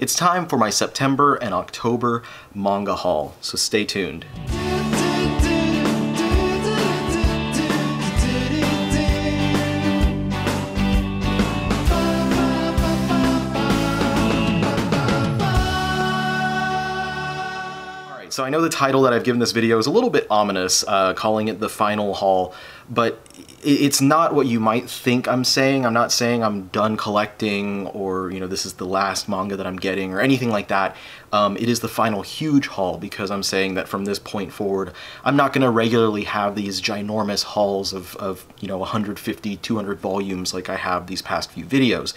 it's time for my September and October manga haul, so stay tuned. So I know the title that I've given this video is a little bit ominous, calling it the final haul, but it's not what you might think I'm saying. I'm not saying I'm done collecting or, you know, this is the last manga that I'm getting or anything like that. It is the final huge haul because I'm saying that from this point forward, I'm not going to regularly have these ginormous hauls of you know, 150, 200 volumes like I have these past few videos.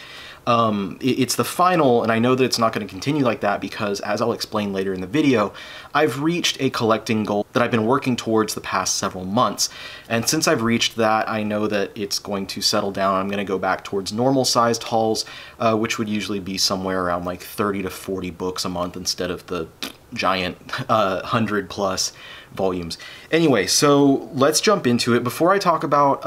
It's the final, and I know that it's not going to continue like that because, as I'll explain later in the video, I've reached a collecting goal that I've been working towards the past several months. And since I've reached that, I know that it's going to settle down. I'm going to go back towards normal-sized hauls, which would usually be somewhere around like 30 to 40 books a month instead of the giant 100+ volumes. Anyway, so let's jump into it. Before I talk about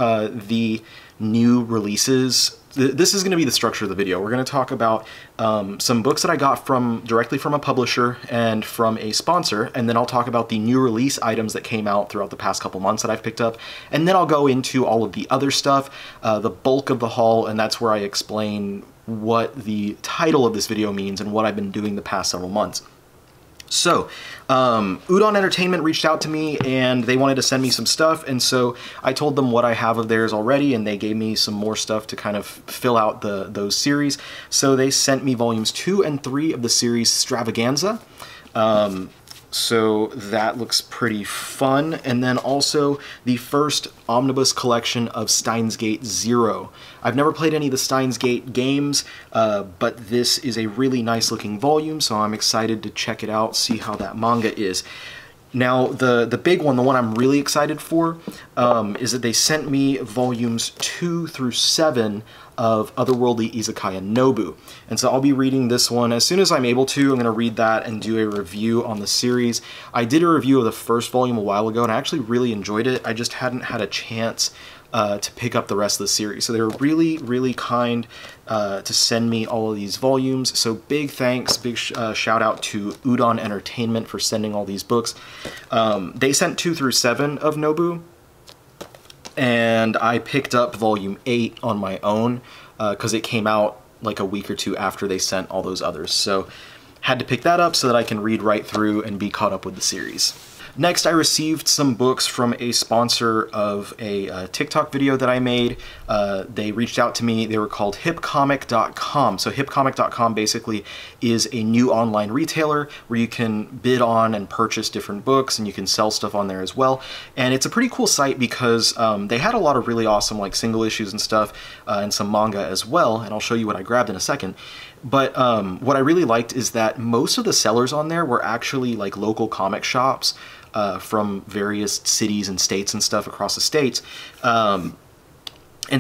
the new releases, this is going to be the structure of the video. We're going to talk about some books that I got directly from a publisher and from a sponsor, and then I'll talk about the new release items that came out throughout the past couple months that I've picked up, and then I'll go into all of the other stuff, the bulk of the haul, and that's where I explain what the title of this video means and what I've been doing the past several months. So, Udon Entertainment reached out to me and they wanted to send me some stuff, and so I told them what I have of theirs already, and they gave me some more stuff to kind of fill out those series. So they sent me volumes 2 and 3 of the series Stravaganza. So that looks pretty fun. And then also the first omnibus collection of Steins Gate Zero. I've never played any of the Steins Gate games, but this is a really nice looking volume, so I'm excited to check it out, see how that manga is. Now, the big one, the one I'm really excited for, is that they sent me volumes 2 through 7 of Otherworldly Izakaya Nobu. And so I'll be reading this one as soon as I'm able to. I'm going to read that and do a review on the series. I did a review of the first volume a while ago, and I actually really enjoyed it. I just hadn't had a chance to pick up the rest of the series. So they were really, really kind to send me all of these volumes. So big thanks, big shout out to Udon Entertainment for sending all these books. They sent 2 through 7 of Nobu, and I picked up volume 8 on my own because it came out like a week or two after they sent all those others. So had to pick that up so that I can read right through and be caught up with the series. Next, I received some books from a sponsor of a TikTok video that I made. They reached out to me. They were called hipcomic.com. So hipcomic.com basically is a new online retailer where you can bid on and purchase different books, and you can sell stuff on there as well. And it's a pretty cool site because they had a lot of really awesome like single issues and stuff, and some manga as well, and I'll show you what I grabbed in a second. But what I really liked is that most of the sellers on there were actually like local comic shops from various cities and states and stuff across the states. And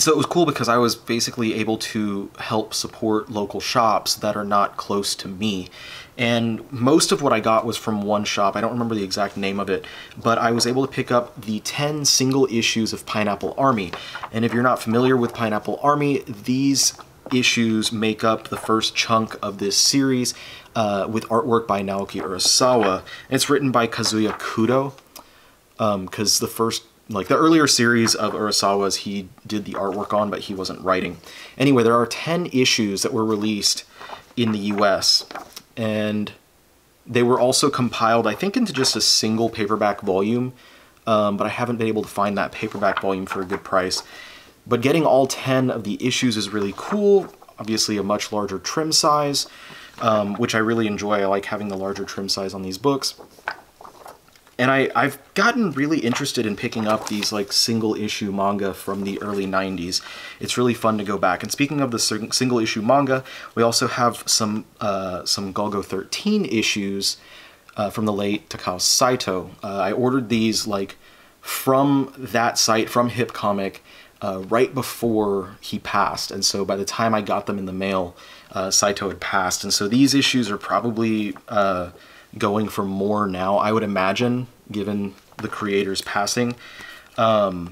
so it was cool because I was basically able to help support local shops that are not close to me. And most of what I got was from one shop. I don't remember the exact name of it, but I was able to pick up the 10 single issues of Pineapple Army. And if you're not familiar with Pineapple Army, these issues make up the first chunk of this series with artwork by Naoki Urasawa. And it's written by Kazuya Kudo, because the earlier series of Urasawa's he did the artwork on, but he wasn't writing. Anyway, there are 10 issues that were released in the US, and they were also compiled, I think, into just a single paperback volume, but I haven't been able to find that paperback volume for a good price. But getting all 10 of the issues is really cool. Obviously a much larger trim size, which I really enjoy. I like having the larger trim size on these books. And I've gotten really interested in picking up these like single issue manga from the early 90s. It's really fun to go back. And speaking of the single issue manga, we also have some Golgo 13 issues from the late Takao Saito. I ordered these like from that site, from Hip Comic, right before he passed, and so by the time I got them in the mail, Saito had passed, and so these issues are probably going for more now, I would imagine, given the creator's passing. But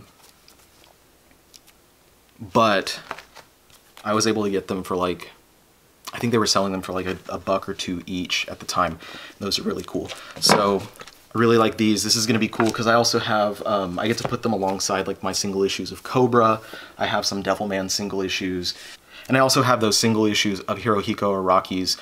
I was able to get them for like I think they were selling them for like a buck or two each at the time. Those are really cool. So I really like these. This is going to be cool because I also have, I get to put them alongside like my single issues of Cobra. I have some Devilman single issues. And I also have those single issues of Hirohiko Araki's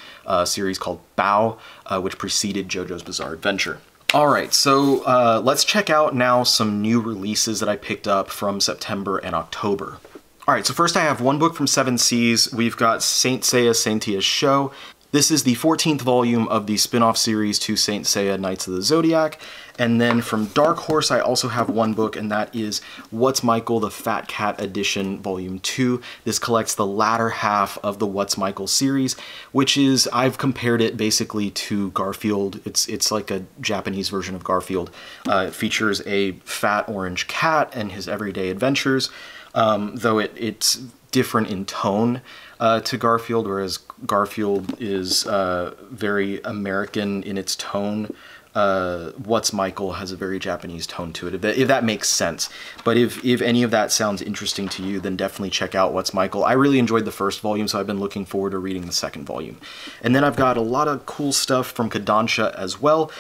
series called Bao, which preceded JoJo's Bizarre Adventure. All right, so let's check out now some new releases that I picked up from September and October. All right, so first I have one book from Seven Seas. We've got Saint Seiya Sentia's Show. This is the 14th volume of the spin-off series to Saint Seiya Knights of the Zodiac. And then from Dark Horse, I also have one book, and that is What's Michael, the Fat Cat Edition, Volume 2. This collects the latter half of the What's Michael series, which is, I've compared it basically to Garfield. It's like a Japanese version of Garfield. It features a fat orange cat and his everyday adventures, though it's different in tone to Garfield, whereas Garfield is very American in its tone. What's Michael has a very Japanese tone to it, if that makes sense. But if any of that sounds interesting to you, then definitely check out What's Michael. I really enjoyed the first volume, so I've been looking forward to reading the second volume. And then I've got a lot of cool stuff from Kodansha as well.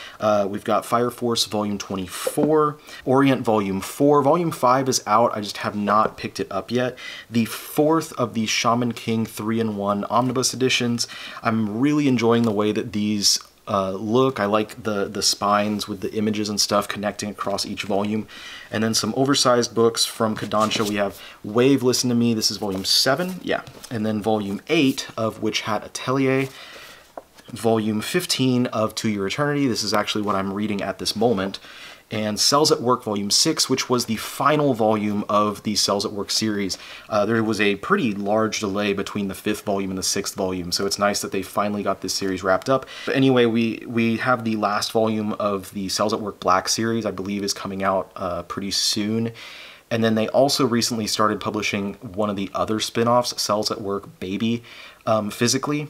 We've got Fire Force Volume 24, Orient Volume 4. Volume 5 is out, I just have not picked it up yet. The fourth of the Shaman King 3-in-1 omnibus editions. I'm really enjoying the way that these look. I like the spines with the images and stuff connecting across each volume. And then some oversized books from Kodansha. We have Wave, Listen to Me. This is volume 7. Yeah. And then volume 8 of Witch Hat Atelier. Volume 15 of To Your Eternity. This is actually what I'm reading at this moment. And Cells at Work Volume 6, which was the final volume of the Cells at Work series. There was a pretty large delay between the 5th volume and the 6th volume, so it's nice that they finally got this series wrapped up. But anyway, we have the last volume of the Cells at Work Black series, I believe is coming out pretty soon. And then they also recently started publishing one of the other spin-offs, Cells at Work Baby, physically.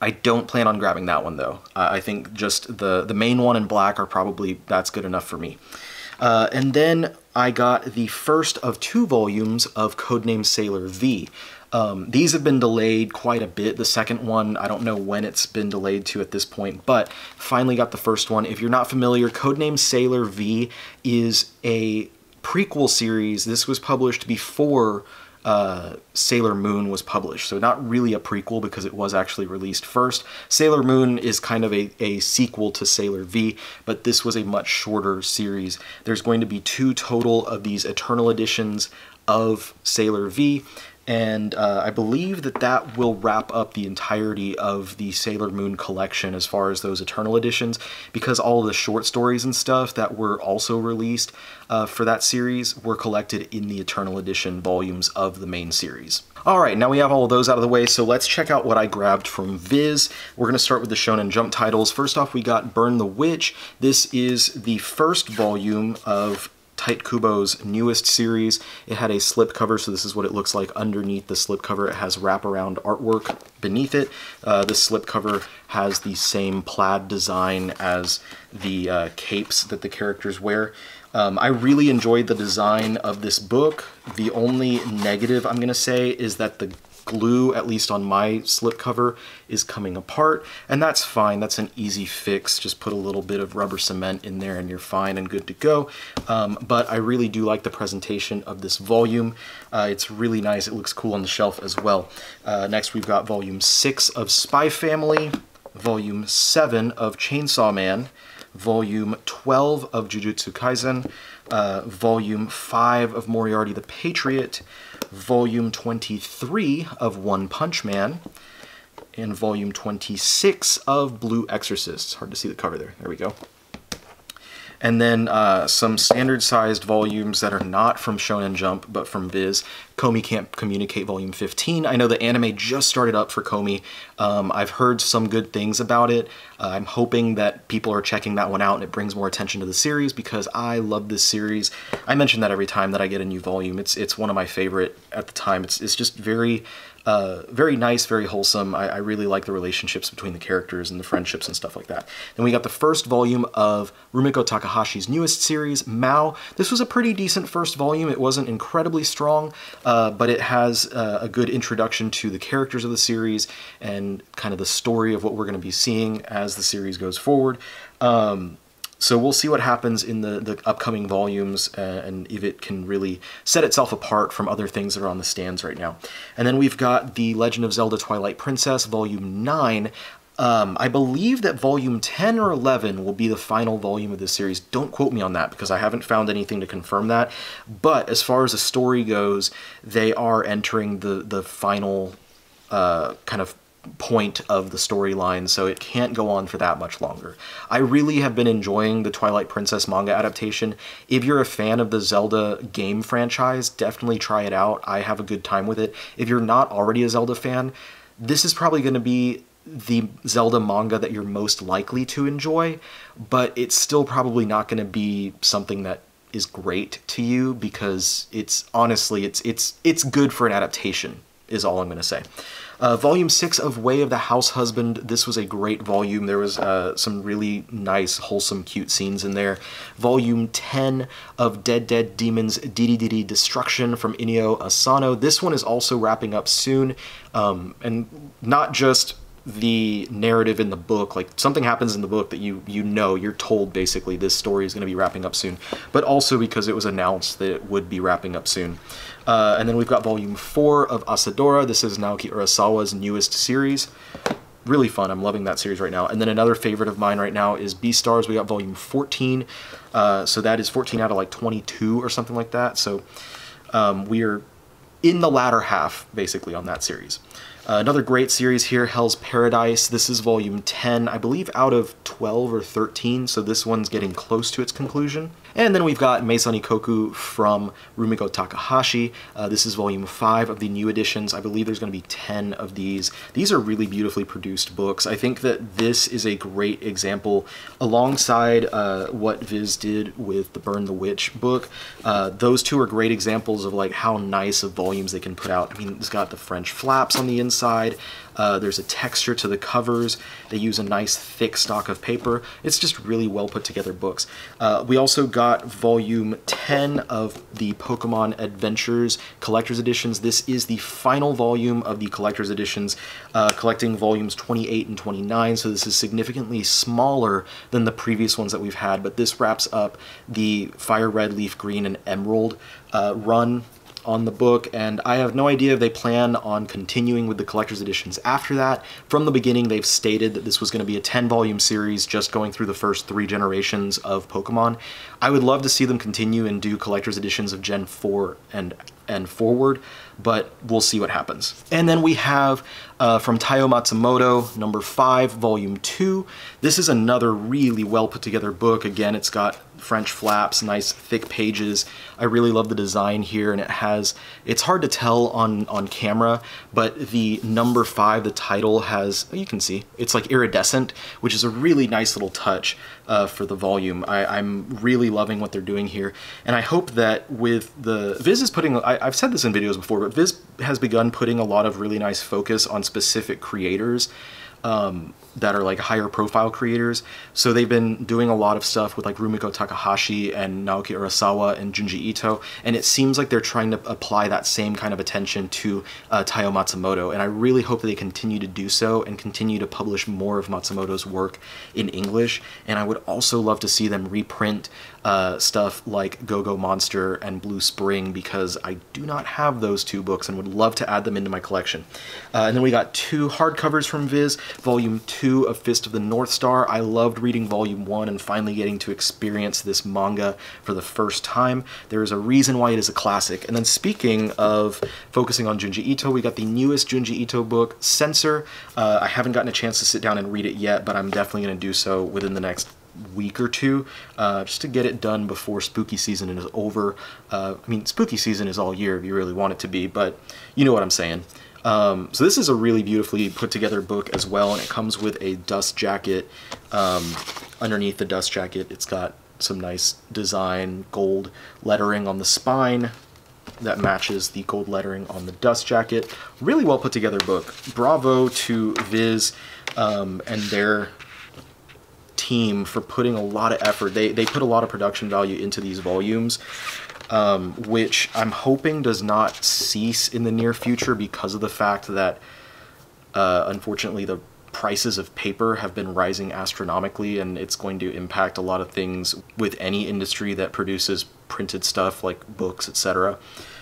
I don't plan on grabbing that one though. I think just the main one in black are probably, that's good enough for me. And then I got the first of 2 volumes of Codename Sailor V. These have been delayed quite a bit. The second one, I don't know when it's been delayed to at this point, but finally got the first one. If you're not familiar, Codename Sailor V is a prequel series. This was published before Sailor Moon was published, so not really a prequel because it was actually released first. Sailor Moon is kind of a sequel to Sailor V, but this was a much shorter series. There's going to be 2 total of these Eternal editions of Sailor V, and I believe that will wrap up the entirety of the Sailor Moon collection as far as those Eternal editions, because all of the short stories and stuff that were also released for that series were collected in the Eternal edition volumes of the main series. Alright, now we have all of those out of the way, so let's check out what I grabbed from Viz. We're going to start with the Shonen Jump titles. First off, we got Burn the Witch. This is the first volume of Tite Kubo's newest series. It had a slipcover, so this is what it looks like underneath the slipcover. It has wraparound artwork beneath it. The slipcover has the same plaid design as the capes that the characters wear. I really enjoyed the design of this book. The only negative I'm going to say is that the glue, at least on my slipcover, is coming apart, and that's fine. That's an easy fix. Just put a little bit of rubber cement in there and you're fine and good to go. But I really do like the presentation of this volume. It's really nice. It looks cool on the shelf as well. Next we've got volume 6 of Spy Family, volume 7 of Chainsaw Man, volume 12 of Jujutsu Kaisen, volume 5 of Moriarty the Patriot, volume 23 of One Punch Man, and volume 26 of Blue Exorcist. It's hard to see the cover there. There we go. And then some standard-sized volumes that are not from Shonen Jump, but from Viz. Komi Can't Communicate Volume 15. I know the anime just started up for Komi. I've heard some good things about it. I'm hoping that people are checking that one out and it brings more attention to the series because I love this series. I mention that every time that I get a new volume. It's one of my favorite at the time. It's just very Very nice, very wholesome. I really like the relationships between the characters and the friendships and stuff like that. Then we got the first volume of Rumiko Takahashi's newest series, Mao. This was a pretty decent first volume. It wasn't incredibly strong, but it has a good introduction to the characters of the series and kind of the story of what we're going to be seeing as the series goes forward. So we'll see what happens in the upcoming volumes and if it can really set itself apart from other things that are on the stands right now. And then we've got The Legend of Zelda Twilight Princess, Volume 9. I believe that Volume 10 or 11 will be the final volume of this series. Don't quote me on that because I haven't found anything to confirm that. But as far as the story goes, they are entering the final kind of point of the storyline, so it can't go on for that much longer. I really have been enjoying the Twilight Princess manga adaptation. If you're a fan of the Zelda game franchise, definitely try it out. I have a good time with it. If you're not already a Zelda fan, this is probably going to be the Zelda manga that you're most likely to enjoy, but it's still probably not going to be something that is great to you because it's honestly, it's good for an adaptation, is all I'm going to say. Volume 6 of Way of the House Husband, this was a great volume. There was some really nice, wholesome, cute scenes in there. Volume 10 of Dead Dead Demons Didi Didi Destruction from Inio Asano. This one is also wrapping up soon, and not just the narrative in the book, like something happens in the book that you're told basically this story is going to be wrapping up soon, but also because it was announced that it would be wrapping up soon. And then we've got Volume 4 of Asadora. This is Naoki Urasawa's newest series. Really fun. I'm loving that series right now. And then another favorite of mine right now is Beastars. We got Volume 14. So that is 14 out of like 22 or something like that. So we're in the latter half, basically, on that series. Another great series here, Hell's Paradise. This is Volume 10, I believe out of 12 or 13, so this one's getting close to its conclusion. And then we've got Meisani Koku from Rumiko Takahashi. This is Volume 5 of the new editions. I believe there's going to be 10 of these. These are really beautifully produced books. I think that this is a great example, alongside what Viz did with the Burn the Witch book. Those two are great examples of like how nice of volumes they can put out. I mean, it's got the French flaps on the inside. There's a texture to the covers. They use a nice thick stock of paper. It's just really well put together books. We also got Volume 10 of the Pokemon Adventures Collector's Editions. This is the final volume of the Collector's Editions, collecting volumes 28 and 29, so this is significantly smaller than the previous ones that we've had, but this wraps up the Fire Red, Leaf Green, and Emerald run on the book, and I have no idea if they plan on continuing with the collector's editions after that. From the beginning, they've stated that this was going to be a 10-volume series just going through the first 3 generations of Pokemon. I would love to see them continue and do collector's editions of Gen 4 and forward, but we'll see what happens. And then we have from Taiyo Matsumoto, number 5, volume 2. This is another really well put together book. Again, it's got French flaps, nice thick pages. I really love the design here, and it's hard to tell on camera, but the number 5, the title has, you can see, it's like iridescent, which is a really nice little touch for the volume. I'm really loving what they're doing here, and I hope that with the Viz is putting, I've said this in videos before, but Viz has begun putting a lot of really nice focus on specific creators that are like higher profile creators. So they've been doing a lot of stuff with like Rumiko Takahashi and Naoki Urasawa and Junji Ito, and it seems like they're trying to apply that same kind of attention to Taiyo Matsumoto, and I really hope that they continue to do so and continue to publish more of Matsumoto's work in English. And I would also love to see them reprint stuff like Go-Go Monster and Blue Spring, because I do not have those 2 books and would love to add them into my collection. And then we got 2 hardcovers from Viz, volume 2 of Fist of the North Star. I loved reading volume 1 and finally getting to experience this manga for the first time. There is a reason why it is a classic. And then speaking of focusing on Junji Ito, we got the newest Junji Ito book, Censor. I haven't gotten a chance to sit down and read it yet, but I'm definitely going to do so within the next week or 2, just to get it done before spooky season is over. I mean, spooky season is all year if you really want it to be, but you know what I'm saying. So this is a really beautifully put together book as well, and it comes with a dust jacket. Underneath the dust jacket, it's got some nice design, gold lettering on the spine. that matches the gold lettering on the dust jacket. Really well put together book. Bravo to Viz and their team for putting a lot of effort. They put a lot of production value into these volumes, which I'm hoping does not cease in the near future because of the fact that unfortunately the prices of paper have been rising astronomically, and it's going to impact a lot of things with any industry that produces printed stuff like books, etc.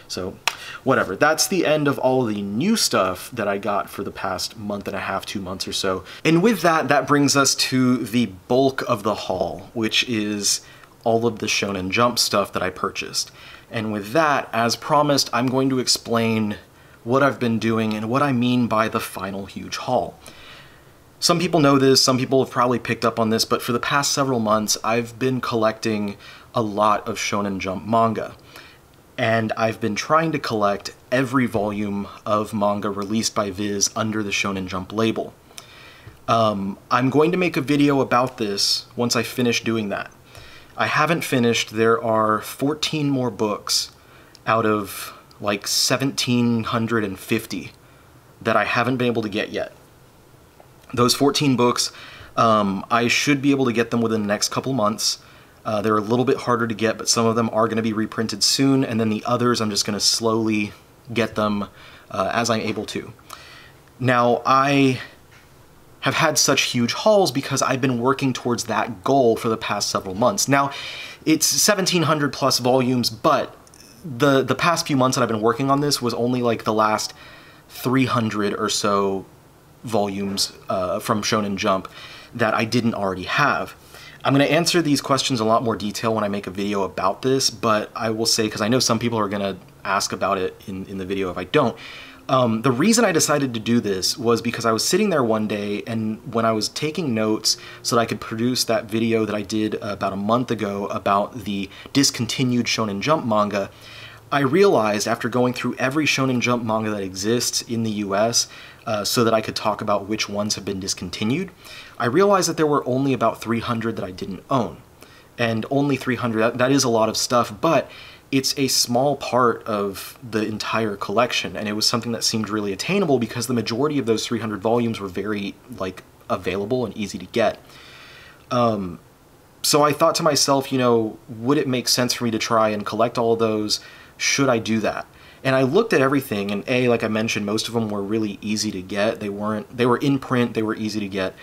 So whatever, that's the end of all the new stuff that I got for the past month and a half, 2 months or so. And with that, that brings us to the bulk of the haul, which is all of the Shonen Jump stuff that I purchased. And with that, as promised, I'm going to explain what I've been doing and what I mean by the final huge haul. Some people know this, some people have probably picked up on this, but for the past several months, I've been collecting a lot of Shonen Jump manga. And I've been trying to collect every volume of manga released by Viz under the Shonen Jump label. I'm going to make a video about this once I finish doing that. I haven't finished. There are 14 more books out of like 1,750 that I haven't been able to get yet. Those 14 books, I should be able to get them within the next couple months. They're a little bit harder to get, but some of them are going to be reprinted soon, and then the others I'm just going to slowly get them as I'm able to. Now, I have had such huge hauls because I've been working towards that goal for the past several months. Now, it's 1,700 plus volumes, but the past few months that I've been working on this was only like the last 300 or so volumes from Shonen Jump that I didn't already have. I'm going to answer these questions in a lot more detail when I make a video about this, but I will say, because I know some people are going to ask about it in the video if I don't, the reason I decided to do this was because I was sitting there one day, and when I was taking notes so that I could produce that video that I did about a month ago about the discontinued Shonen Jump manga, I realized after going through every Shonen Jump manga that exists in the US so that I could talk about which ones have been discontinued, I realized that there were only about 300 that I didn't own. And only 300, that is a lot of stuff, but it's a small part of the entire collection, and it was something that seemed really attainable because the majority of those 300 volumes were very, like, available and easy to get. So I thought to myself, you know, would it make sense for me to try and collect all of those? Should I do that? And I looked at everything, and A, like I mentioned, most of them were really easy to get. They were in print, they were easy to get.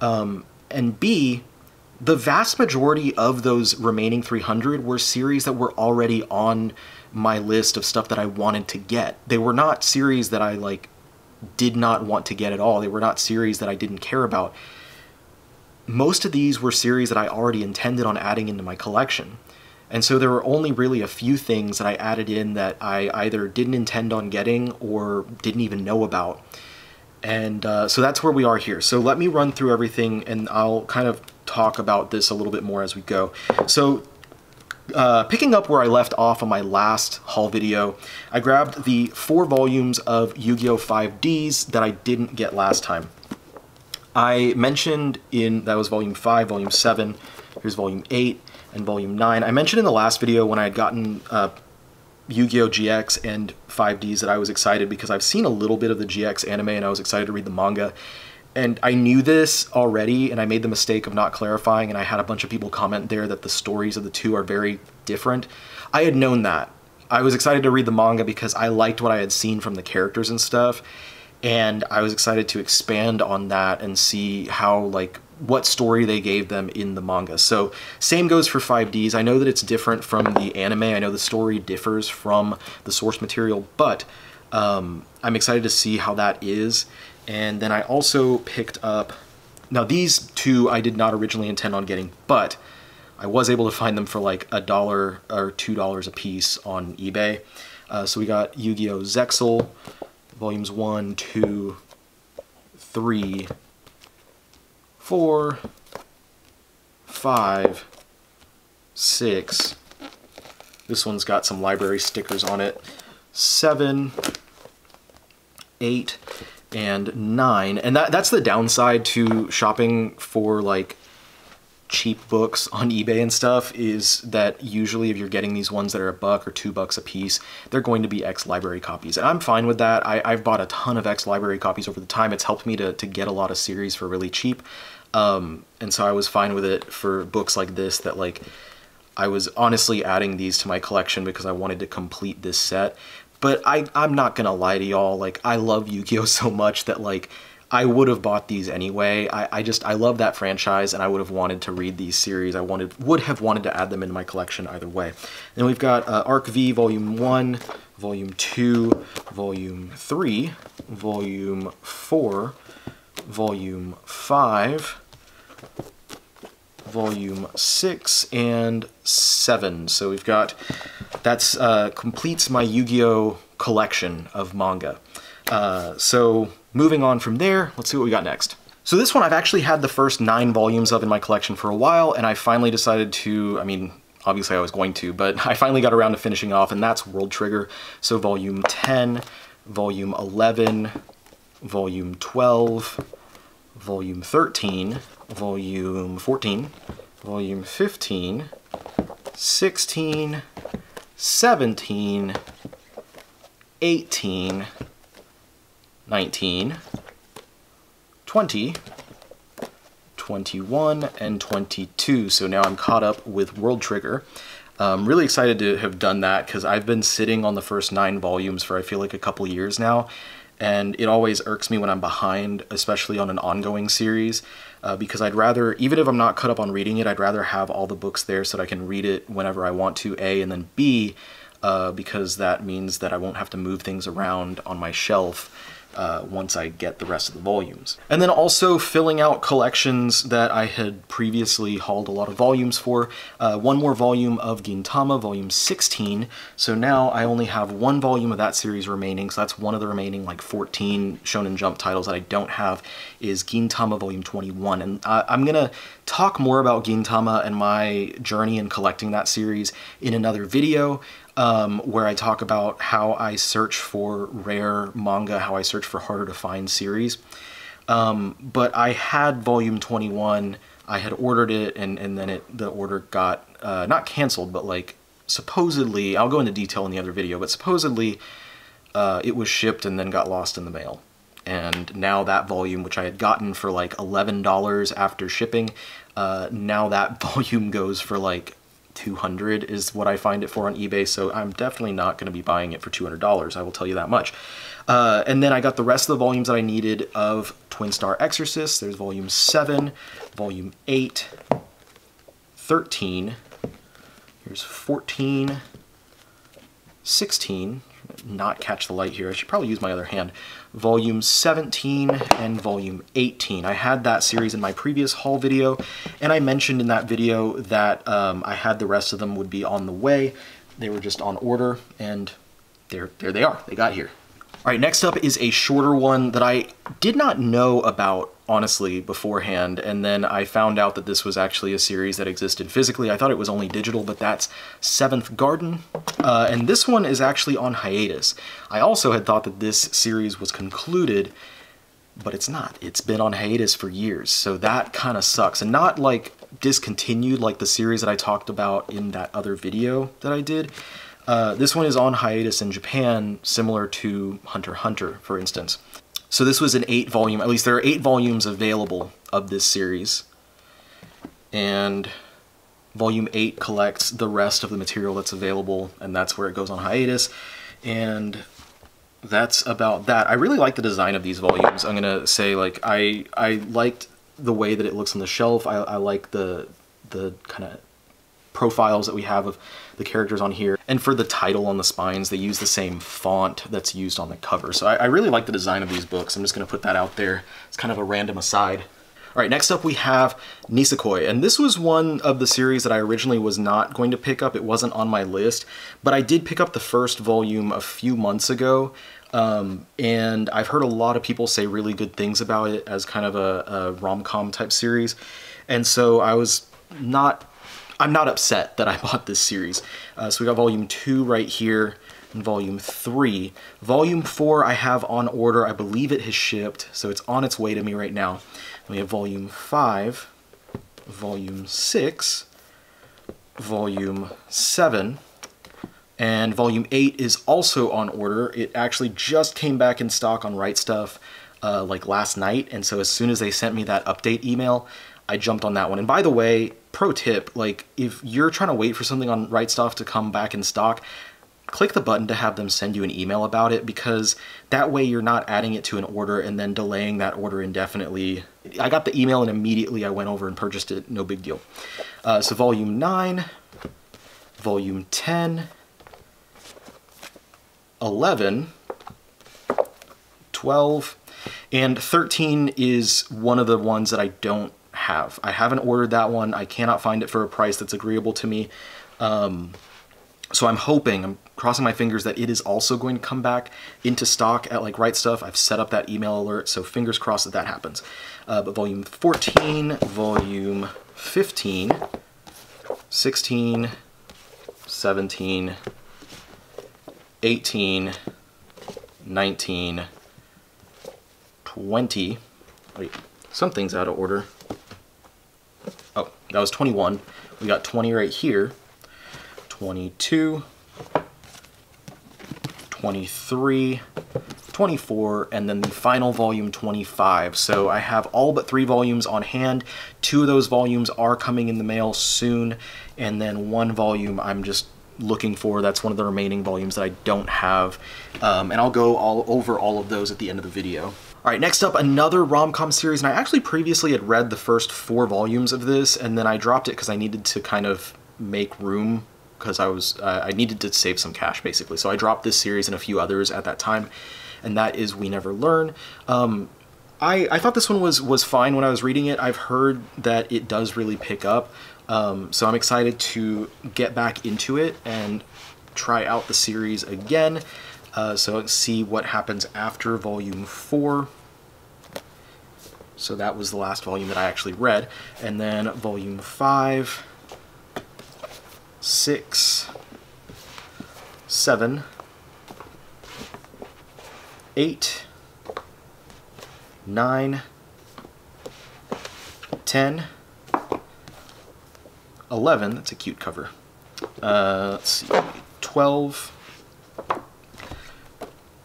And B, the vast majority of those remaining 300 were series that were already on my list of stuff that I wanted to get. They were not series that I, like, did not want to get at all. They were not series that I didn't care about. Most of these were series that I already intended on adding into my collection. And so there were only really a few things that I added in that I either didn't intend on getting or didn't even know about. And so that's where we are here. So let me run through everything, and I'll kind of talk about this a little bit more as we go. So picking up where I left off on my last haul video, I grabbed the 4 volumes of Yu-Gi-Oh! 5Ds that I didn't get last time. I mentioned that was volume 5, volume 7, here's volume 8, and volume 9. I mentioned in the last video when I had gotten Yu-Gi-Oh! GX and 5Ds that I was excited because I've seen a little bit of the GX anime and I was excited to read the manga. And I knew this already, and I made the mistake of not clarifying, and I had a bunch of people comment there that the stories of the two are very different. I had known that. I was excited to read the manga because I liked what I had seen from the characters and stuff, and I was excited to expand on that and see how, like, what story they gave them in the manga. So same goes for 5Ds. I know that it's different from the anime. I know the story differs from the source material, but I'm excited to see how that is. And then I also picked up, now these two I did not originally intend on getting, but I was able to find them for like $1 or $2 a piece on eBay. So we got Yu-Gi-Oh! Zexal, volumes 1, 2, 3, 4, 5, 6. This one's got some library stickers on it. 7, 8, and 9. And that's the downside to shopping for, like, cheap books on eBay and stuff is that usually if you're getting these ones that are $1 or $2 a piece, they're going to be X-Library copies. And I'm fine with that. I've bought a ton of X-Library copies over the time. It's helped me to get a lot of series for really cheap. And so I was fine with it for books like this that like, I was honestly adding these to my collection because I wanted to complete this set. But I'm not gonna lie to y'all, like I love Yu-Gi-Oh! So much that like, I would have bought these anyway. I love that franchise and I would have wanted to read these series. I would have wanted to add them into my collection either way. Then we've got Arc V Volume 1, Volume 2, Volume 3, Volume 4, Volume 5, Volume 6, and 7. So we've got, that's completes my Yu-Gi-Oh! Collection of manga. So moving on from there, let's see what we got next. So this one I've actually had the first 9 volumes of in my collection for a while, and I finally decided to, I mean, obviously I was going to, but I finally got around to finishing off, and that's World Trigger. So Volume 10, Volume 11, Volume 12, Volume 13, Volume 14, Volume 15, 16, 17, 18, 19, 20, 21, and 22. So now I'm caught up with World Trigger. I'm really excited to have done that because I've been sitting on the first 9 volumes for I feel like a couple years now. And it always irks me when I'm behind, especially on an ongoing series, because I'd rather, even if I'm not caught up on reading it, I'd rather have all the books there so that I can read it whenever I want to, A, and then B, because that means that I won't have to move things around on my shelf once I get the rest of the volumes. And then also filling out collections that I had previously hauled a lot of volumes for. One more volume of Gintama, volume 16. So now I only have 1 volume of that series remaining. So that's one of the remaining like 14 Shonen Jump titles that I don't have is Gintama volume 21. And I'm gonna talk more about Gintama and my journey in collecting that series in another video. Where I talk about how I search for rare manga, how I search for harder to find series. But I had volume 21, I had ordered it, and then the order got, not canceled, but like supposedly, I'll go into detail in the other video, but supposedly it was shipped and then got lost in the mail. And now that volume, which I had gotten for like $11 after shipping, now that volume goes for like $200 is what I find it for on eBay, so I'm definitely not going to be buying it for $200, I will tell you that much. And then I got the rest of the volumes that I needed of Twin Star Exorcist. There's volume 7, volume 8, 13, here's 14, 16, not catch the light here, I should probably use my other hand, volume 17 and volume 18. I had that series in my previous haul video, and I mentioned in that video that I had the rest of them would be on the way. They were just on order, and there they are, they got here. All right, next up is a shorter one that I did not know about, honestly, beforehand, and then I found out that this was actually a series that existed physically. I thought it was only digital, but that's Seventh Garden, and this one is actually on hiatus. I also had thought that this series was concluded, but it's not. It's been on hiatus for years, so that kind of sucks, and not like discontinued like the series that I talked about in that other video that I did. This one is on hiatus in Japan, similar to Hunter x Hunter, for instance. So this was an 8-volume, at least there are 8 volumes available of this series. And volume 8 collects the rest of the material that's available, and that's where it goes on hiatus. And that's about that. I really like the design of these volumes. I'm gonna say, like, I liked the way that it looks on the shelf. I like the kind of profiles that we have of the characters on here. And for the title on the spines, they use the same font that's used on the cover. So I really like the design of these books. I'm just gonna put that out there. It's kind of a random aside. All right, next up we have Nisekoi, and this was one of the series that I originally was not going to pick up. It wasn't on my list, but I did pick up the first volume a few months ago, and I've heard a lot of people say really good things about it as kind of a rom-com type series, and so I'm not upset that I bought this series. So we got volume 2 right here, and volume 3. Volume 4 I have on order. I believe it has shipped, so it's on its way to me right now. We have volume 5, Volume 6, Volume 7, and Volume 8 is also on order. It actually just came back in stock on Right Stuf like last night, and so as soon as they sent me that update email, I jumped on that one. And by the way, pro tip, like if you're trying to wait for something on Right Stuf to come back in stock, click the button to have them send you an email about it, because that way you're not adding it to an order and then delaying that order indefinitely. I got the email and immediately I went over and purchased it, no big deal. So Volume 9, Volume 10, 11, 12, and 13 is one of the ones that I don't have. I haven't ordered that one. I cannot find it for a price that's agreeable to me. So I'm hoping, I'm crossing my fingers that it is also going to come back into stock at like Right Stuf. I've set up that email alert, so fingers crossed that that happens. But Volume 14, Volume 15, 16, 17, 18, 19, 20, wait, something's out of order. Oh, that was 21. We got 20 right here. 22, 23, 24, and then the final volume 25. So I have all but 3 volumes on hand. 2 of those volumes are coming in the mail soon, and then 1 volume I'm just looking for. That's one of the remaining volumes that I don't have, and I'll go over all of those at the end of the video. All right, next up, another rom-com series, and I actually previously had read the first 4 volumes of this, and then I dropped it because I needed to kind of make room, because I needed to save some cash, basically. So I dropped this series and a few others at that time, and that is We Never Learn. I thought this one was fine when I was reading it. I've heard that it does really pick up, so I'm excited to get back into it and try out the series again. So let's see what happens after Volume 4. So that was the last volume that I actually read. And then Volume 5, 6, 7, 8, 9, 10, 11, that's a cute cover. Let's see, 12,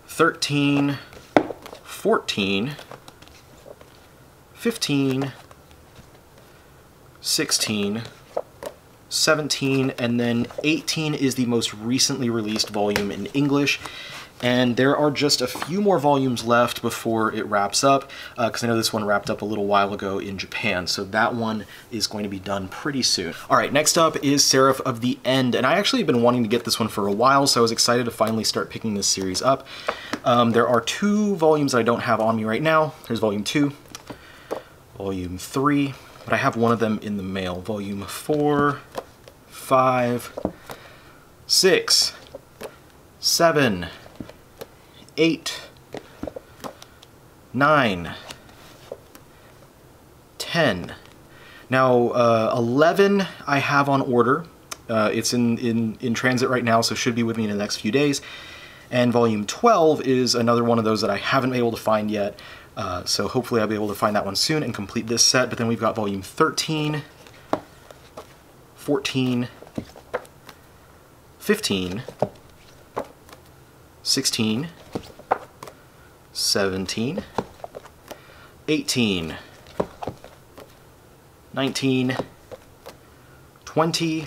13, 14, 15, 16, 17, and then 18 is the most recently released volume in English. And there are just a few more volumes left before it wraps up, because I know this one wrapped up a little while ago in Japan, so that one is going to be done pretty soon. All right, next up is Seraph of the End, and I actually have been wanting to get this one for a while, so I was excited to finally start picking this series up. There are 2 volumes that I don't have on me right now. There's Volume 2, Volume 3, but I have one of them in the mail. Volume 4, 5, 6, 7, 8, 9, 10. Now, 11 I have on order. It's in transit right now, so should be with me in the next few days. And Volume 12 is another one of those that I haven't been able to find yet. So hopefully I'll be able to find that one soon and complete this set. But then we've got Volume 13, 14, 15, 16, 17, 18, 19, 20,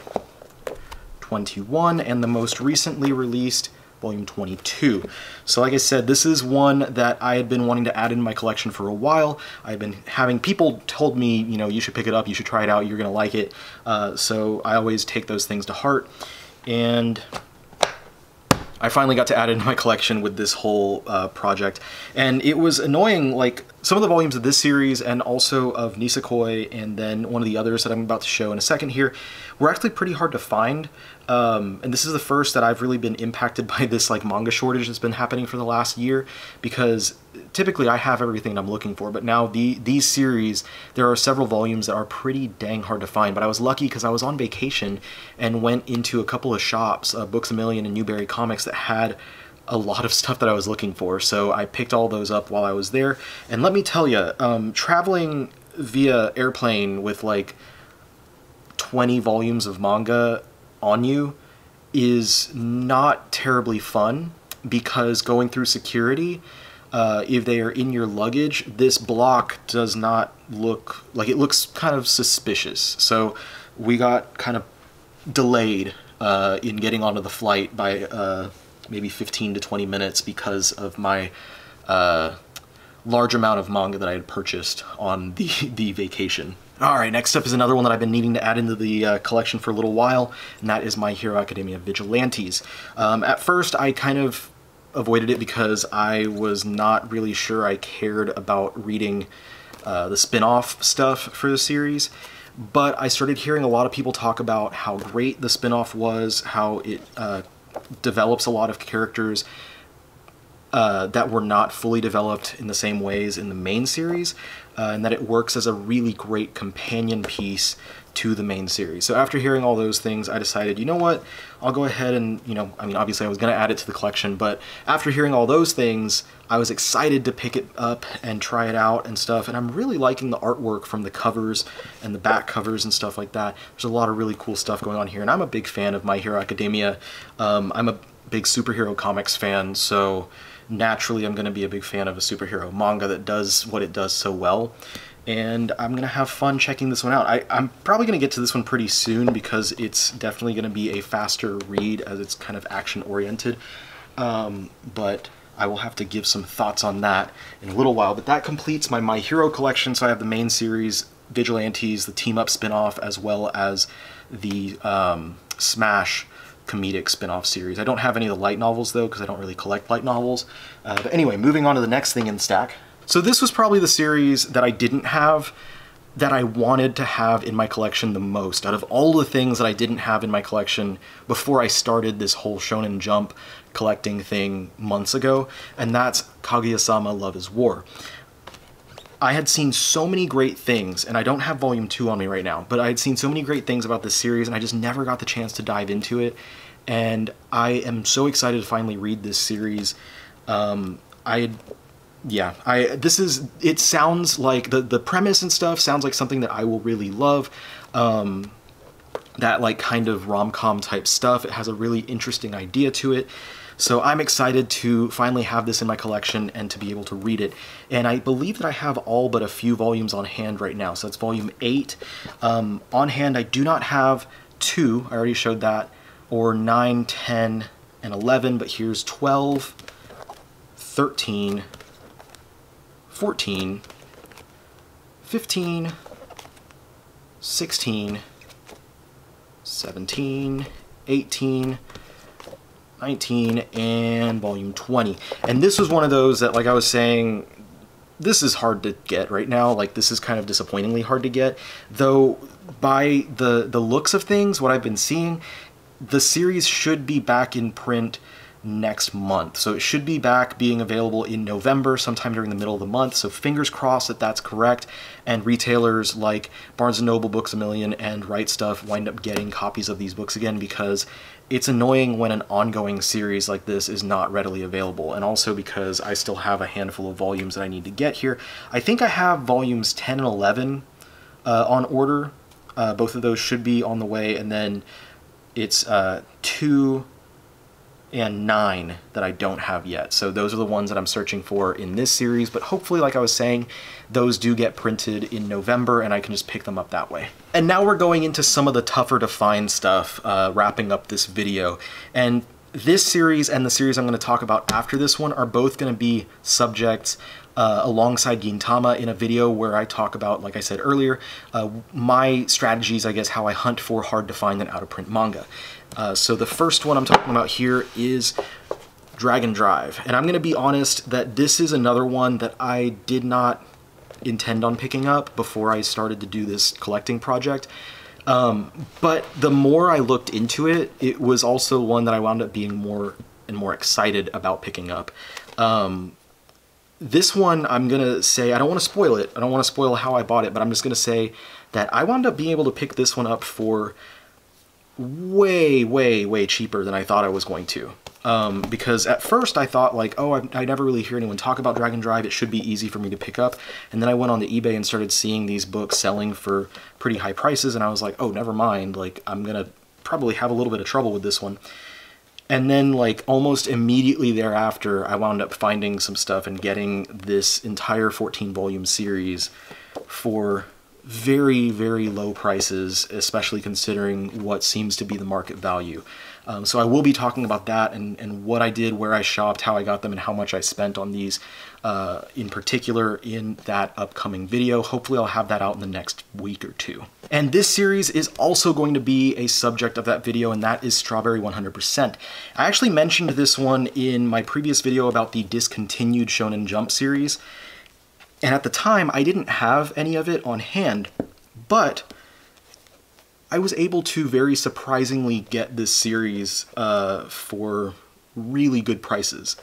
21, and the most recently released Volume 22. So like I said, this is one that I had been wanting to add in my collection for a while. I've been having people told me, you know, you should pick it up, you should try it out, you're gonna like it. So I always take those things to heart. And I finally got to add it in my collection with this whole project. And it was annoying, like some of the volumes of this series and also of Nisekoi and then one of the others that I'm about to show in a second here were actually pretty hard to find. And this is the first that I've really been impacted by this like manga shortage that's been happening for the last year, because typically I have everything I'm looking for, but now these series, there are several volumes that are pretty dang hard to find. But I was lucky because I was on vacation and went into a couple of shops, Books A Million and Newberry Comics, that had a lot of stuff that I was looking for. So I picked all those up while I was there. And let me tell you, traveling via airplane with like 20 volumes of manga on you is not terribly fun, because going through security, if they are in your luggage, this block does not look like, it looks kind of suspicious. So we got kind of delayed in getting onto the flight by maybe 15 to 20 minutes because of my large amount of manga that I had purchased on the vacation. Alright, next up is another one that I've been needing to add into the collection for a little while, and that is My Hero Academia Vigilantes. At first, I kind of avoided it because I was not really sure I cared about reading the spin-off stuff for the series, but I started hearing a lot of people talk about how great the spin-off was, how it develops a lot of characters that were not fully developed in the same ways in the main series, and that it works as a really great companion piece to the main series. So after hearing all those things, I decided, you know what, I'll go ahead and, I mean, obviously I was going to add it to the collection, but after hearing all those things, I was excited to pick it up and try it out and stuff, and I'm really liking the artwork from the covers and the back covers and stuff like that. There's a lot of really cool stuff going on here, and I'm a big fan of My Hero Academia. I'm a big superhero comics fan, so naturally I'm going to be a big fan of a superhero manga that does what it does so well, and I'm going to have fun checking this one out. I'm probably going to get to this one pretty soon because it's definitely going to be a faster read as it's kind of action-oriented, but I will have to give some thoughts on that in a little while. But that completes my My Hero collection, so I have the main series, Vigilantes, the Team Up spin-off, as well as the Smash comedic spin-off series. I don't have any of the light novels though, because I don't really collect light novels. But anyway, moving on to the next thing in the stack. So this was probably the series that I didn't have that I wanted to have in my collection the most. Out of all the things that I didn't have in my collection before I started this whole Shonen Jump collecting thing months ago, and that's Kaguya-sama Love is War. I had seen so many great things, and I don't have volume 2 on me right now, but I had seen so many great things about this series, and I just never got the chance to dive into it, and I am so excited to finally read this series. It sounds like, the premise and stuff sounds like something that I will really love. That like kind of rom-com type stuff. It has a really interesting idea to it. So I'm excited to finally have this in my collection and to be able to read it. And I believe that I have all but a few volumes on hand right now. So that's volume 8. On hand, I do not have 2, I already showed that, or 9, 10, and 11, but here's 12, 13, 14, 15, 16, 17, 18, 19, and volume 20. And this was one of those that, like I was saying, this is hard to get right now. Like, this is kind of disappointingly hard to get. Though, by the looks of things, what I've been seeing, the series should be back in print next month. So it should be back being available in November, sometime during the middle of the month. So fingers crossed that that's correct, and retailers like Barnes & Noble, Books A Million, and Right Stuf wind up getting copies of these books again, because it's annoying when an ongoing series like this is not readily available, and also because I still have a handful of volumes that I need to get here. I think I have volumes 10 and 11 on order. Both of those should be on the way, and then it's 2 and 9 that I don't have yet. So those are the ones that I'm searching for in this series, but hopefully, like I was saying, those do get printed in November and I can just pick them up that way. And now we're going into some of the tougher to find stuff, wrapping up this video. And this series and the series I'm going to talk about after this one are both going to be subjects alongside Gintama in a video where I talk about, like I said earlier, my strategies, I guess, how I hunt for hard to find and out of print manga. So the first one I'm talking about here is Dragon Drive. And I'm going to be honest that this is another one that I did not intend on picking up before I started to do this collecting project. But the more I looked into it, it was also one that I wound up being more and more excited about picking up. This one, I'm going to say, I don't want to spoil it. I don't want to spoil how I bought it, but I'm just going to say that I wound up being able to pick this one up for way, way, way cheaper than I thought I was going to. because at first I thought like, oh, I never really hear anyone talk about Drag and Drive. It should be easy for me to pick up. And then I went on to eBay and started seeing these books selling for pretty high prices, and I was like, oh, never mind. Like, I'm gonna probably have a little bit of trouble with this one. And then, like, almost immediately thereafter, I wound up finding some stuff and getting this entire 14-volume series for very, very low prices, especially considering what seems to be the market value. So I will be talking about that and what I did, where I shopped, how I got them, and how much I spent on these in particular in that upcoming video. Hopefully I'll have that out in the next week or two. And this series is also going to be a subject of that video, and that is Strawberry 100%. I actually mentioned this one in my previous video about the discontinued Shonen Jump series, and at the time I didn't have any of it on hand, but I was able to very surprisingly get this series for really good prices.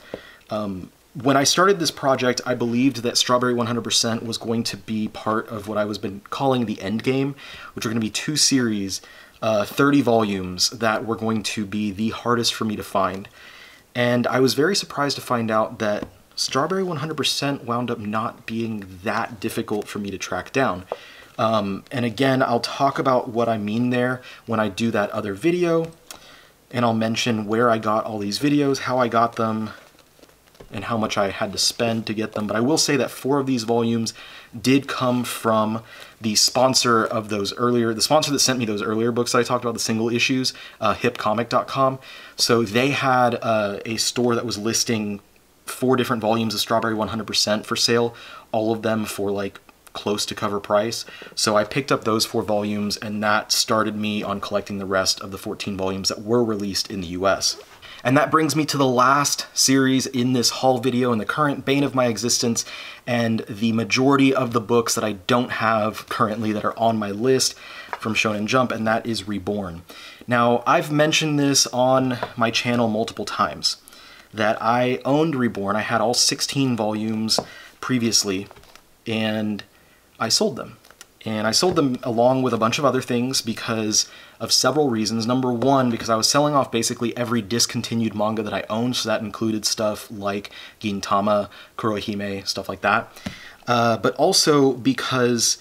When I started this project, I believed that Strawberry 100% was going to be part of what I was been calling the Endgame, which are going to be 2 series, 30 volumes that were going to be the hardest for me to find. And I was very surprised to find out that Strawberry 100% wound up not being that difficult for me to track down. And again, I'll talk about what I mean there when I do that other video, and I'll mention where I got all these videos, how I got them, and how much I had to spend to get them. But I will say that 4 of these volumes did come from the sponsor of those earlier, the sponsor that sent me those earlier books that I talked about, the single issues, hipcomic.com. So they had a store that was listing 4 different volumes of Strawberry 100% for sale, all of them for like close to cover price. So I picked up those 4 volumes, and that started me on collecting the rest of the 14 volumes that were released in the US. And that brings me to the last series in this haul video, and the current bane of my existence, and the majority of the books that I don't have currently that are on my list from Shonen Jump, and that is Reborn. Now, I've mentioned this on my channel multiple times, that I owned Reborn. I had all 16 volumes previously, and I sold them. And I sold them along with a bunch of other things because of several reasons. Number one, because I was selling off basically every discontinued manga that I owned, so that included stuff like Gintama, Kurohime, stuff like that. But also because,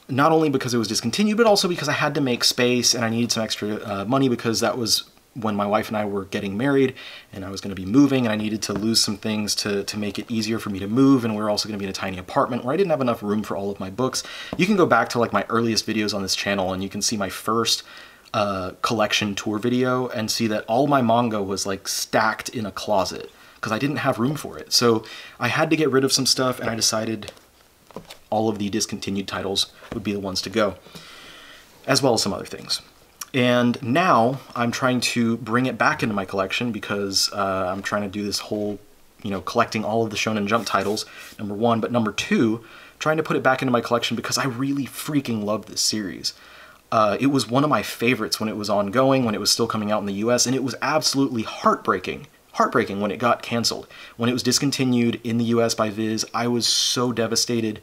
not only because it was discontinued, but also because I had to make space and I needed some extra money, because that was when my wife and I were getting married and I was going to be moving, and I needed to lose some things to make it easier for me to move, and we were also going to be in a tiny apartment where I didn't have enough room for all of my books. You can go back to like my earliest videos on this channel and you can see my first collection tour video and see that all my manga was like stacked in a closet because I didn't have room for it. So I had to get rid of some stuff, and I decided all of the discontinued titles would be the ones to go, as well as some other things. And now I'm trying to bring it back into my collection because I'm trying to do this whole, collecting all of the Shonen Jump titles, number one. But number two, trying to put it back into my collection because I really freaking love this series. It was one of my favorites when it was ongoing, when it was still coming out in the US, and it was absolutely heartbreaking when it got canceled. When it was discontinued in the US by Viz, I was so devastated.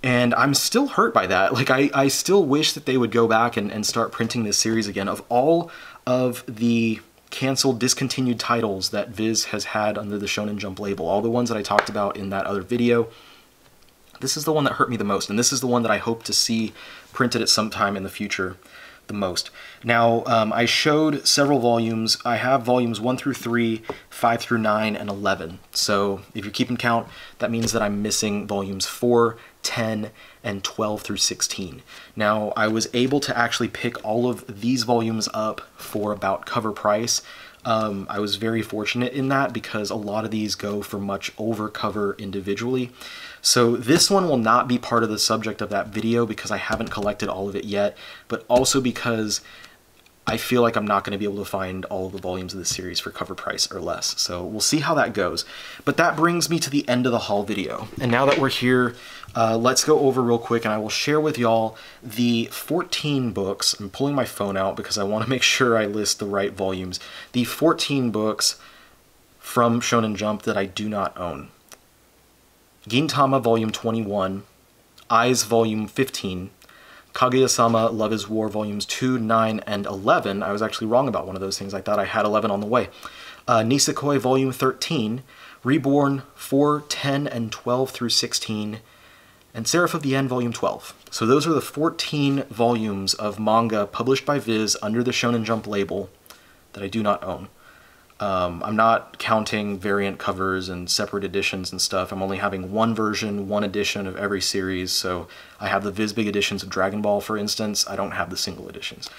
And I'm still hurt by that. Like, I still wish that they would go back and start printing this series again. Of all of the canceled, discontinued titles that Viz has had under the Shonen Jump label, all the ones that I talked about in that other video, this is the one that hurt me the most. And this is the one that I hope to see printed at some time in the future the most. Now, I showed several volumes. I have volumes 1 through 3, 5 through 9, and 11. So if you're keeping count, that means that I'm missing volumes 4, 10, and 12 through 16. Now, I was able to actually pick all of these volumes up for about cover price. I was very fortunate in that because a lot of these go for much over cover individually. So this one will not be part of the subject of that video because I haven't collected all of it yet, but also because I feel like I'm not going to be able to find all of the volumes of this series for cover price or less. So we'll see how that goes. But that brings me to the end of the haul video. And now that we're here, let's go over real quick and I will share with y'all the 14 books. I'm pulling my phone out because I want to make sure I list the right volumes. The 14 books from Shonen Jump that I do not own. Gintama Volume 21, Eyes Volume 15, Kaguya-sama Love is War Volumes 2, 9, and 11. I was actually wrong about one of those things. I thought I had 11 on the way. Nisekoi Volume 13, Reborn 4, 10, and 12 through 16, and Seraph of the End Volume 12. So those are the 14 volumes of manga published by Viz under the Shonen Jump label that I do not own. I'm not counting variant covers and separate editions and stuff. I'm only having one version, one edition of every series, so I have the Viz Big editions of Dragon Ball, for instance. I don't have the single editions.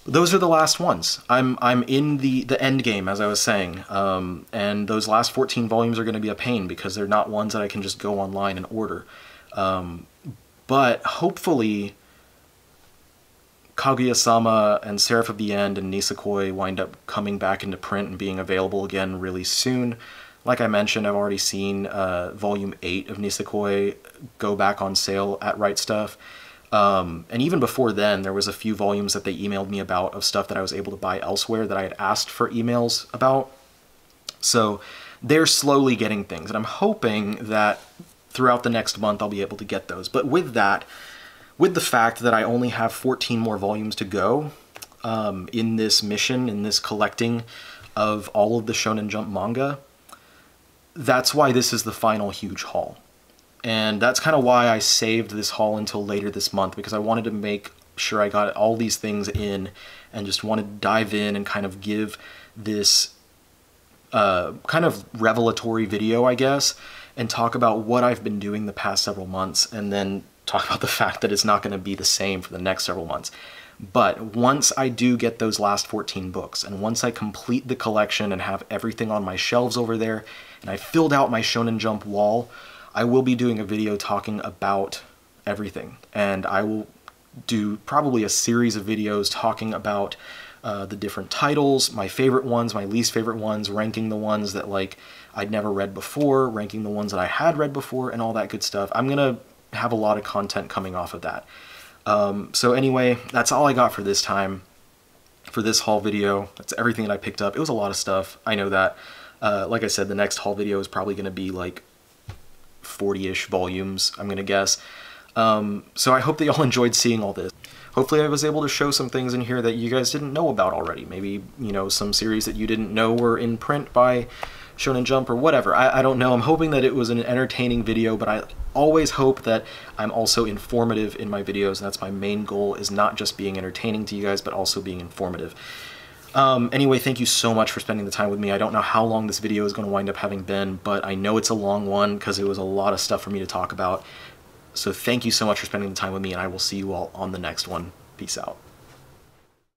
Those are the last ones. I'm in the end game, as I was saying, and those last 14 volumes are going to be a pain because they're not ones that I can just go online and order. But hopefully Kaguya-sama and Seraph of the End and Nisekoi wind up coming back into print and being available again really soon. Like I mentioned, I've already seen Volume 8 of Nisekoi go back on sale at Right Stuff. And even before then, there was a few volumes that they emailed me about of stuff that I was able to buy elsewhere that I had asked for emails about. So they're slowly getting things, and I'm hoping that throughout the next month I'll be able to get those. But with that, with the fact that I only have 14 more volumes to go in this mission, in this collecting of all of the Shonen Jump manga, that's why this is the final huge haul. And that's kind of why I saved this haul until later this month, because I wanted to make sure I got all these things in and just wanted to dive in and kind of give this kind of revelatory video, I guess, and talk about what I've been doing the past several months, and then talk about the fact that it's not going to be the same for the next several months. But once I do get those last 14 books, and once I complete the collection and have everything on my shelves over there, and I filled out my Shonen Jump wall, I will be doing a video talking about everything. And I will do probably a series of videos talking about the different titles, my favorite ones, my least favorite ones, ranking the ones that like I'd never read before, ranking the ones that I had read before, and all that good stuff. I'm gonna have a lot of content coming off of that. So anyway, that's all I got for this time, for this haul video. That's everything that I picked up. It was a lot of stuff, I know that. Like I said, the next haul video is probably gonna be like 40-ish volumes, I'm gonna guess. So I hope that y'all enjoyed seeing all this. Hopefully I was able to show some things in here that you guys didn't know about already. Maybe, you know, some series that you didn't know were in print by Shonen Jump or whatever. I don't know. I'm hoping that it was an entertaining video, but I always hope that I'm also informative in my videos, and that's my main goal, is not just being entertaining to you guys, but also being informative. Anyway, thank you so much for spending the time with me. I don't know how long this video is going to wind up having been, but I know it's a long one because it was a lot of stuff for me to talk about. So thank you so much for spending the time with me, and I will see you all on the next one. Peace out.